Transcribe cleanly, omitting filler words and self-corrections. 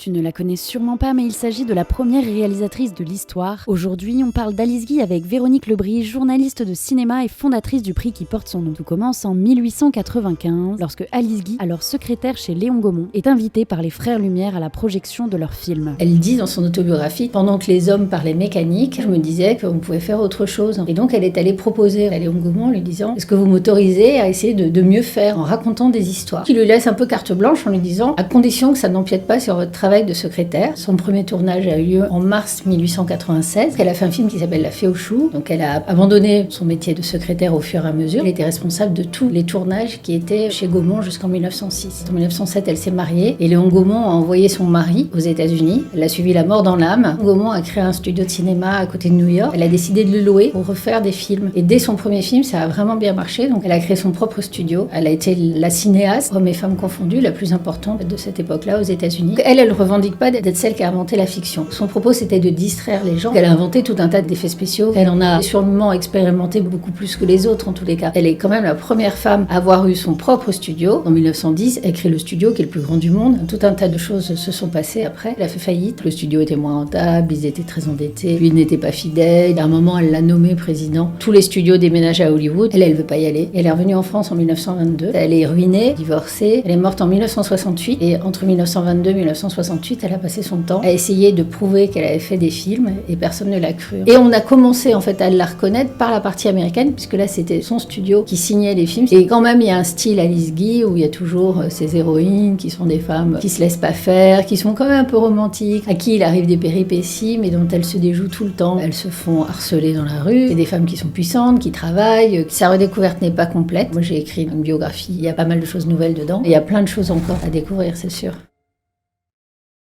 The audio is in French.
Tu ne la connais sûrement pas, mais il s'agit de la première réalisatrice de l'histoire. Aujourd'hui, on parle d'Alice Guy avec Véronique Lebris, journaliste de cinéma et fondatrice du prix qui porte son nom. Tout commence en 1895, lorsque Alice Guy, alors secrétaire chez Léon Gaumont, est invitée par les frères Lumière à la projection de leur film. Elle dit dans son autobiographie, pendant que les hommes parlaient mécanique, je me disais qu'on pouvait faire autre chose. Et donc elle est allée proposer à Léon Gaumont en lui disant, est-ce que vous m'autorisez à essayer de mieux faire en racontant des histoires, qui lui laisse un peu carte blanche en lui disant, à condition que ça n'empiète pas sur votre travail de secrétaire. Son premier tournage a eu lieu en mars 1896. Elle a fait un film qui s'appelle La Fée aux choux. Donc elle a abandonné son métier de secrétaire au fur et à mesure. Elle était responsable de tous les tournages qui étaient chez Gaumont jusqu'en 1906. En 1907, elle s'est mariée et Léon Gaumont a envoyé son mari aux États-Unis. Elle a suivi La Mort dans l'âme. Gaumont a créé un studio de cinéma à côté de New York. Elle a décidé de le louer pour refaire des films. Et dès son premier film, ça a vraiment bien marché. Donc elle a créé son propre studio. Elle a été la cinéaste, hommes et femmes confondus, la plus importante de cette époque-là aux États-Unis. Elle revendique pas d'être celle qui a inventé la fiction. Son propos, c'était de distraire les gens. Elle a inventé tout un tas d'effets spéciaux. Elle en a sûrement expérimenté beaucoup plus que les autres, en tous les cas. Elle est quand même la première femme à avoir eu son propre studio. En 1910, elle crée le studio, qui est le plus grand du monde. Tout un tas de choses se sont passées après. Elle a fait faillite. Le studio était moins rentable, ils étaient très endettés. Lui n'était pas fidèle. À un moment, elle l'a nommé président. Tous les studios déménagent à Hollywood. Elle veut pas y aller. Elle est revenue en France en 1922. Elle est ruinée, divorcée. Elle est morte en 1968. Et entre 1922 et 1968, elle a passé son temps à essayer de prouver qu'elle avait fait des films et personne ne l'a cru. Et on a commencé en fait à la reconnaître par la partie américaine, puisque là c'était son studio qui signait les films. Et quand même il y a un style Alice Guy où il y a toujours ces héroïnes qui sont des femmes qui se laissent pas faire, qui sont quand même un peu romantiques, à qui il arrive des péripéties mais dont elles se déjouent tout le temps. Elles se font harceler dans la rue. C'est des femmes qui sont puissantes, qui travaillent. Sa redécouverte n'est pas complète. Moi j'ai écrit une biographie, il y a pas mal de choses nouvelles dedans. Et il y a plein de choses encore à découvrir, c'est sûr.